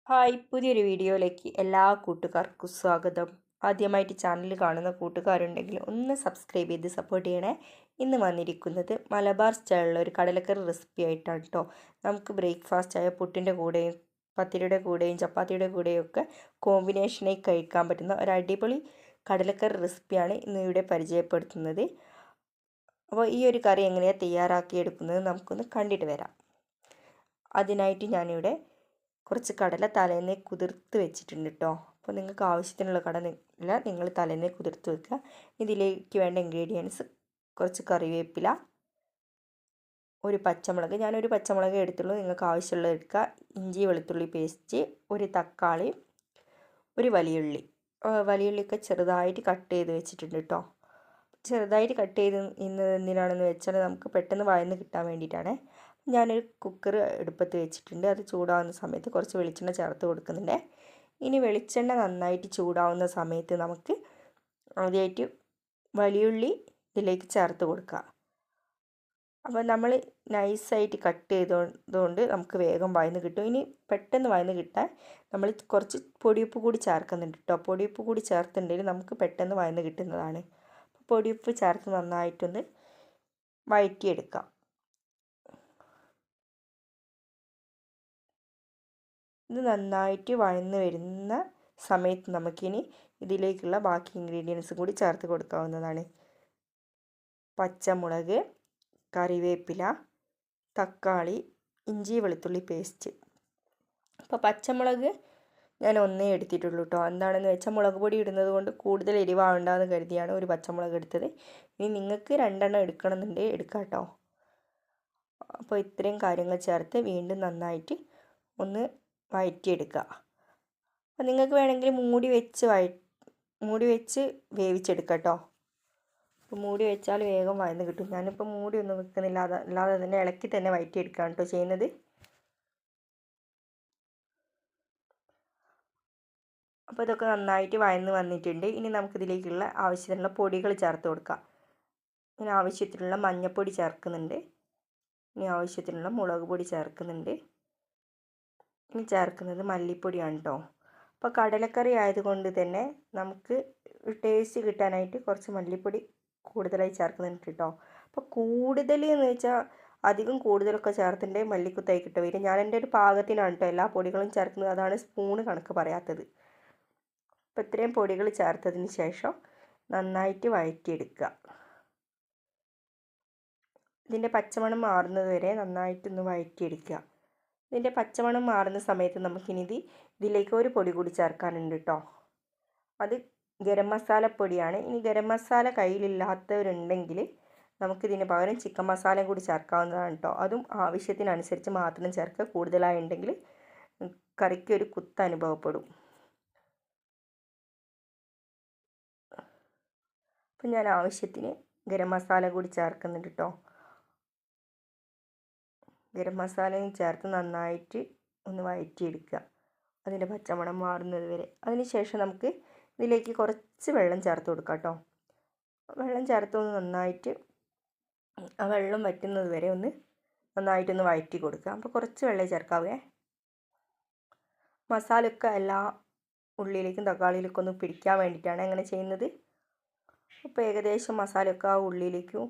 Hi പുതിയൊരു വീഡിയോയിലേക്ക് എല്ലാ കൂട്ടുകാർക്കും സ്വാഗതം. ആദ്യമായിട്ട് ചാനൽ കാണുന്ന കൂട്ടുകാരുണ്ടെങ്കിൽ ഒന്ന് സബ്സ്ക്രൈബ് ചെയ്ത് സപ്പോർട്ട് ചെയ്യണേ. ഇന്ന് വന്നിരിക്കുന്നത് മലബാർ സ്റ്റൈലിലുള്ള ഒരു കടലക്കറി റെസിപ്പി ആയിട്ടാണ് കേട്ടോ. നമുക്ക് ബ്രേക്ക്ഫാസ്റ്റ് ആയ പുട്ടിൻ്റെ കൂടെയും പത്തിരിയുടെ കൂടെയും ചപ്പാത്തിയുടെ കൂടെയും ഒക്കെ കോമ്പിനേഷനായി കഴിക്കാൻ പറ്റുന്ന ഒരു അടിപൊളി കടലക്കറി റെസിപ്പിയാണ് ഇന്ന് ഇവിടെ പരിചയപ്പെടുത്തുന്നത്. അപ്പോൾ ഈ ഒരു കറി എങ്ങനെയാണ് തയ്യാറാക്കിയെടുക്കുന്നത് നമുക്കൊന്ന് കണ്ടിട്ട് വരാം. അതിനായിട്ട് ഞാനിവിടെ കുറച്ച് കടല തലേന്നേ കുതിർത്ത് വെച്ചിട്ടുണ്ട് കേട്ടോ. അപ്പോൾ നിങ്ങൾക്ക് ആവശ്യത്തിനുള്ള കടല നിങ്ങൾ തലേന്നേ കുതിർത്ത് വെക്കുക. ഇതിലേക്ക് വേണ്ട ഇൻഗ്രീഡിയൻസ് കുറച്ച് കറിവേപ്പില, ഒരു പച്ചമുളക്, ഞാനൊരു പച്ചമുളക് എടുത്തുള്ളൂ, നിങ്ങൾക്ക് ആവശ്യമുള്ളത് എടുക്കുക. ഇഞ്ചി വെളുത്തുള്ളി പേസ്റ്റ്, ഒരു തക്കാളി, ഒരു വലിയുള്ളിയൊക്കെ ചെറുതായിട്ട് കട്ട് ചെയ്ത് വെച്ചിട്ടുണ്ട് കേട്ടോ. ചെറുതായിട്ട് കട്ട് ചെയ്ത് എന്തിനാണെന്ന് വെച്ചാൽ നമുക്ക് പെട്ടെന്ന് വഴന്ന് കിട്ടാൻ വേണ്ടിയിട്ടാണ്. ഞാനൊരു കുക്കർ അടുപ്പത്ത് വെച്ചിട്ടുണ്ട്. അത് ചൂടാവുന്ന സമയത്ത് കുറച്ച് വെളിച്ചെണ്ണ ചേർത്ത് കൊടുക്കുന്നുണ്ട്. ഇനി വെളിച്ചെണ്ണ നന്നായിട്ട് ചൂടാവുന്ന സമയത്ത് നമുക്ക് ആദ്യമായിട്ട് വലിയുള്ളി ഇതിലേക്ക് ചേർത്ത് കൊടുക്കുക. അപ്പോൾ നമ്മൾ നൈസായിട്ട് കട്ട് ചെയ്തതുകൊണ്ട് നമുക്ക് വേഗം വഴന്ന് കിട്ടും. ഇനി പെട്ടെന്ന് വഴന്ന് കിട്ടാൻ നമ്മൾ കുറച്ച് പൊടിയുപ്പ് കൂടി ചേർക്കുന്നുണ്ട് കേട്ടോ. പൊടിയുപ്പ് കൂടി ചേർത്തിട്ടുണ്ടെങ്കിൽ നമുക്ക് പെട്ടെന്ന് വഴന്ന് കിട്ടുന്നതാണ്. പൊടിയുപ്പ് ചേർത്ത് നന്നായിട്ടൊന്ന് വഴറ്റിയെടുക്കാം. ഇത് നന്നായിട്ട് വഴന്ന് വരുന്ന സമയത്ത് നമുക്കിനി ഇതിലേക്കുള്ള ബാക്കി ഇൻഗ്രീഡിയൻസ് കൂടി ചേർത്ത് കൊടുക്കാവുന്നതാണ്. പച്ചമുളക്, കറിവേപ്പില, തക്കാളി, ഇഞ്ചി വെളുത്തുള്ളി പേസ്റ്റ്. അപ്പോൾ പച്ചമുളക് ഞാൻ ഒന്നേ എടുത്തിട്ടുള്ളൂ കേട്ടോ. എന്താണെന്ന് വെച്ചാൽ മുളക് പൊടി ഇടുന്നത് കൊണ്ട് കൂടുതൽ എരിവാവേണ്ടെന്ന് കരുതിയാണ് ഒരു പച്ചമുളക് എടുത്തത്. ഇനി നിങ്ങൾക്ക് 2 എടുക്കണമെന്നുണ്ടെങ്കിൽ എടുക്കാം കേട്ടോ. അപ്പോൾ ഇത്രയും കാര്യങ്ങൾ ചേർത്ത് വീണ്ടും നന്നായിട്ട് ഒന്ന് വഴറ്റിയെടുക്കുക. അപ്പോൾ നിങ്ങൾക്ക് വേണമെങ്കിൽ മൂടി വെച്ച് വേവിച്ചെടുക്കുക കേട്ടോ. അപ്പോൾ മൂടി വെച്ചാൽ വേഗം വഴന്ന് കിട്ടും. ഞാനിപ്പോൾ മൂടിയൊന്നും വെക്കുന്നില്ല, അല്ലാതെ തന്നെ ഇളക്കി തന്നെ വഴറ്റിയെടുക്കുകയാണ് കേട്ടോ ചെയ്യുന്നത്. അപ്പോൾ ഇതൊക്കെ നന്നായിട്ട് വഴന്ന് വന്നിട്ടുണ്ട്. ഇനി നമുക്കിതിലേക്കുള്ള ആവശ്യത്തിനുള്ള പൊടികൾ ചേർത്ത് കൊടുക്കാം. ഇനി ആവശ്യത്തിനുള്ള മഞ്ഞൾപ്പൊടി ചേർക്കുന്നുണ്ട്. ഇനി ആവശ്യത്തിനുള്ള മുളക് പൊടി ചേർക്കുന്നുണ്ട്. ഇനി ചേർക്കുന്നത് മല്ലിപ്പൊടിയാണ് കേട്ടോ. അപ്പോൾ കടലക്കറി ആയതുകൊണ്ട് തന്നെ നമുക്ക് ടേസ്റ്റ് കിട്ടാനായിട്ട് കുറച്ച് മല്ലിപ്പൊടി കൂടുതലായി ചേർക്കുന്നുണ്ട് കേട്ടോ. അപ്പോൾ കൂടുതൽ എന്ന് വെച്ചാൽ അധികം കൂടുതലൊക്കെ ചേർത്തിൻ്റെ മല്ലിക്കുത്തായി കിട്ടുക വരും. ഞാൻ എൻ്റെ ഒരു പാകത്തിനാണ് കേട്ടോ എല്ലാ പൊടികളും ചേർക്കുന്നത്. അതാണ് സ്പൂണ് കണക്ക് പറയാത്തത്. അപ്പോൾ ഇത്രയും പൊടികൾ ചേർത്തതിന് ശേഷം നന്നായിട്ട് വഴറ്റിയെടുക്കുക. ഇതിൻ്റെ പച്ചമണം മാറുന്നത് വരെ നന്നായിട്ടൊന്ന് വഴറ്റിയെടുക്കുക. ഇതിൻ്റെ പച്ചമണം മാറുന്ന സമയത്ത് നമുക്കിനി ഇതിലേക്ക് ഒരു പൊടി കൂടി ചേർക്കാനുണ്ട് കേട്ടോ. അത് ഗരം മസാല പൊടിയാണ്. ഇനി ഗരം മസാല കയ്യിലില്ലാത്തവരുണ്ടെങ്കിൽ നമുക്കിതിന് പകരം ചിക്കൻ മസാല കൂടി ചേർക്കാവുന്നതാണ് കേട്ടോ. അതും ആവശ്യത്തിനനുസരിച്ച് മാത്രം ചേർക്കുക. കൂടുതലായുണ്ടെങ്കിൽ കറിക്ക് ഒരു കുത്ത് അനുഭവപ്പെടും. അപ്പം ഞാൻ ആവശ്യത്തിന് ഗരം മസാല കൂടി ചേർക്കുന്നുണ്ട് കേട്ടോ. ഗരം മസാലയും ചേർത്ത് നന്നായിട്ട് ഒന്ന് വഴറ്റിയെടുക്കുക, അതിൻ്റെ പച്ചമണം മാറുന്നത് വരെ. അതിന് ശേഷം നമുക്ക് ഇതിലേക്ക് കുറച്ച് വെള്ളം ചേർത്ത് കൊടുക്കാം കേട്ടോ. വെള്ളം ചേർത്ത് ഒന്ന് നന്നായിട്ട് ആ വെള്ളം വറ്റുന്നത് വരെ ഒന്ന് നന്നായിട്ടൊന്ന് വഴറ്റി കൊടുക്കുക. അപ്പോൾ കുറച്ച് വെള്ളം ചേർക്കാവേ. മസാലയൊക്കെ എല്ലാ ഉള്ളിയിലേക്കും തക്കാളിയിലേക്കും ഒന്ന് പിടിക്കാൻ വേണ്ടിയിട്ടാണ് അങ്ങനെ ചെയ്യുന്നത്. അപ്പോൾ ഏകദേശം മസാലയൊക്കെ ആ ഉള്ളിയിലേക്കും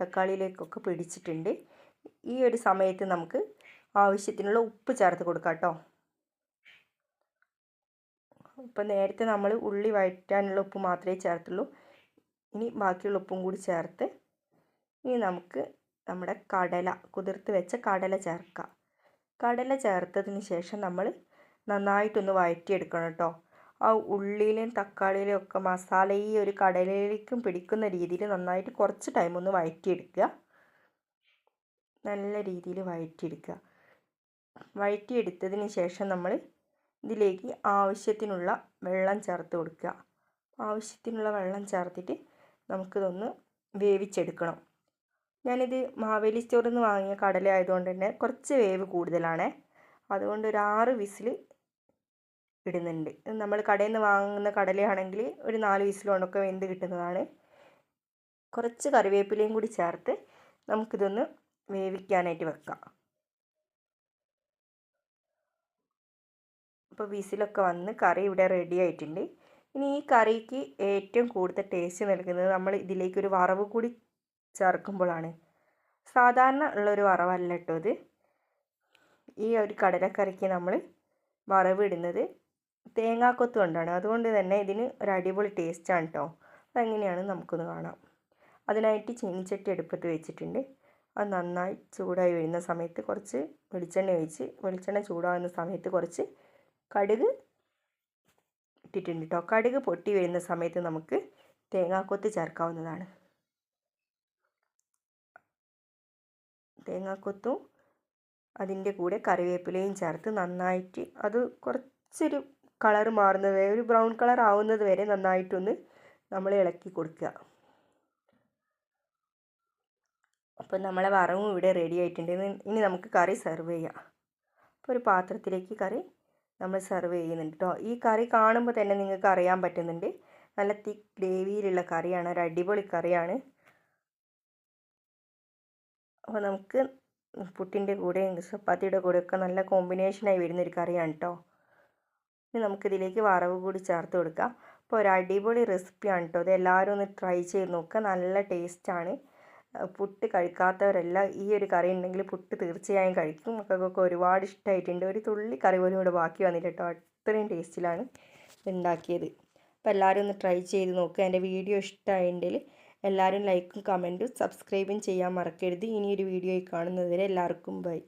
തക്കാളിയിലേക്കൊക്കെ പിടിച്ചിട്ടുണ്ട്. ഈ ഒരു സമയത്ത് നമുക്ക് ആവശ്യത്തിനുള്ള ഉപ്പ് ചേർത്ത് കൊടുക്കാം കേട്ടോ. ഇപ്പം നേരത്തെ നമ്മൾ ഉള്ളി വഴറ്റാനുള്ള ഉപ്പ് മാത്രമേ ചേർത്തുള്ളൂ. ഇനി ബാക്കിയുള്ള ഉപ്പും കൂടി ചേർത്ത് ഇനി നമുക്ക് നമ്മുടെ കുതിർത്ത് വെച്ച കടല ചേർക്കാം. കടല ചേർത്തതിന് ശേഷം നമ്മൾ നന്നായിട്ടൊന്ന് വഴറ്റിയെടുക്കണം കേട്ടോ. ആ ഉള്ളിയിലും തക്കാളിയിലും ഒക്കെ മസാല ഈ ഒരു കടലയിലേക്കും പിടിക്കുന്ന രീതിയിൽ നന്നായിട്ട് കുറച്ച് ടൈം ഒന്ന് വഴറ്റിയെടുക്കുക. നല്ല രീതിയിൽ വഴറ്റിയെടുക്കുക. വഴറ്റിയെടുത്തതിന് ശേഷം നമ്മൾ ഇതിലേക്ക് ആവശ്യത്തിനുള്ള വെള്ളം ചേർത്ത് കൊടുക്കുക. ആവശ്യത്തിനുള്ള വെള്ളം ചേർത്തിട്ട് നമുക്കിതൊന്ന് വേവിച്ചെടുക്കണം. ഞാനിത് മാവേലി സ്റ്റോറിൽ നിന്ന് വാങ്ങിയ കടല ആയതുകൊണ്ട് തന്നെ കുറച്ച് വേവ് കൂടുതലാണ്. അതുകൊണ്ട് ഒരു 6 വിസിൽ ഇടുന്നുണ്ട്. നമ്മൾ കടയിൽ നിന്ന് വാങ്ങുന്ന കടലയാണെങ്കിൽ ഒരു 4 വിസിൽ കൊണ്ടൊക്കെ വെന്ത് കിട്ടുന്നതാണ്. കുറച്ച് കറിവേപ്പിലയും കൂടി ചേർത്ത് നമുക്കിതൊന്ന് വേവിക്കാനായിട്ട് വെക്കാം. അപ്പോൾ വിസിലൊക്കെ വന്ന് കറി ഇവിടെ റെഡി ആയിട്ടുണ്ട്. ഇനി ഈ കറിക്ക് ഏറ്റവും കൂടുതൽ ടേസ്റ്റ് നൽകുന്നത് നമ്മൾ ഇതിലേക്കൊരു വറവ് കൂടി ചേർക്കുമ്പോഴാണ്. സാധാരണ ഉള്ളൊരു വറവല്ല കേട്ടോ ഇത്. ഈ ഒരു കടലക്കറിക്ക് നമ്മൾ വറവിടുന്നത് തേങ്ങാക്കൊത്ത് കൊണ്ടാണ്. അതുകൊണ്ട് തന്നെ ഇതിന് ഒരു അടിപൊളി ടേസ്റ്റാണ് കേട്ടോ. അതെങ്ങനെയാണ് നമുക്കൊന്ന് കാണാം. അതിനായിട്ട് ചീനിച്ചട്ടി അടുപ്പത്ത് വെച്ചിട്ടുണ്ട്. അത് നന്നായി ചൂടായി വരുന്ന സമയത്ത് കുറച്ച് വെളിച്ചെണ്ണ ഒഴിച്ച്, വെളിച്ചെണ്ണ ചൂടാകുന്ന സമയത്ത് കുറച്ച് കടുക് ഇട്ടിട്ടുണ്ട് കേട്ടോ. കടുക് പൊട്ടി വരുന്ന സമയത്ത് നമുക്ക് തേങ്ങാക്കൊത്ത് ചേർക്കാവുന്നതാണ്. തേങ്ങാക്കൊത്തും അതിൻ്റെ കൂടെ കറിവേപ്പിലയും ചേർത്ത് നന്നായിട്ട് അത് കുറച്ചൊരു കളർ മാറുന്നത് വരെ, ഒരു ബ്രൗൺ കളർ ആവുന്നത് വരെ നന്നായിട്ടൊന്ന് നമ്മൾ ഇളക്കി കൊടുക്കുക. അപ്പോൾ നമ്മളെ വറവും ഇവിടെ റെഡി ആയിട്ടുണ്ട്. ഇനി നമുക്ക് കറി സെർവ് ചെയ്യാം. അപ്പോൾ ഒരു പാത്രത്തിലേക്ക് കറി നമ്മൾ സെർവ് ചെയ്യുന്നുണ്ട് കേട്ടോ. ഈ കറി കാണുമ്പോൾ തന്നെ നിങ്ങൾക്ക് അറിയാൻ പറ്റുന്നുണ്ട് നല്ല തിക്ക് ഗ്രേവിയിലുള്ള കറിയാണ്, ഒരു അടിപൊളി കറിയാണ്. അപ്പോൾ നമുക്ക് പുട്ടിൻ്റെ കൂടെയും ചപ്പാത്തിയുടെ കൂടെയൊക്കെ നല്ല കോമ്പിനേഷനായി വരുന്നൊരു കറിയാണ് കേട്ടോ. ഇനി നമുക്കിതിലേക്ക് വറവ് കൂടി ചേർത്ത് കൊടുക്കാം. അപ്പോൾ ഒരു അടിപൊളി റെസിപ്പിയാണ് കേട്ടോ. ഇത് എല്ലാവരും ഒന്ന് ട്രൈ ചെയ്ത് നോക്കുക, നല്ല ടേസ്റ്റാണ്. പുട്ട് കഴിക്കാത്തവരെല്ലാം ഈ ഒരു കറി ഉണ്ടെങ്കിൽ പുട്ട് തീർച്ചയായും കഴിക്കും. മക്കൾക്കൊക്കെ ഒരുപാട് ഇഷ്ടമായിട്ടുണ്ട്. ഒരു തുള്ളി കറി പോലും ഇവിടെ ബാക്കി വന്നില്ല കേട്ടോ. അത്രയും ടേസ്റ്റിലാണ് ഉണ്ടാക്കിയത്. അപ്പോൾ എല്ലാവരും ഒന്ന് ട്രൈ ചെയ്ത് നോക്കുക. എൻ്റെ വീഡിയോ ഇഷ്ടമായിട്ടുണ്ടെങ്കിൽ എല്ലാവരും ലൈക്കും കമൻറ്റും സബ്സ്ക്രൈബും ചെയ്യാൻ മറക്കരുത്. ഇനിയൊരു വീഡിയോയിൽ കാണുന്നത് വരെ എല്ലാവർക്കും ബൈ.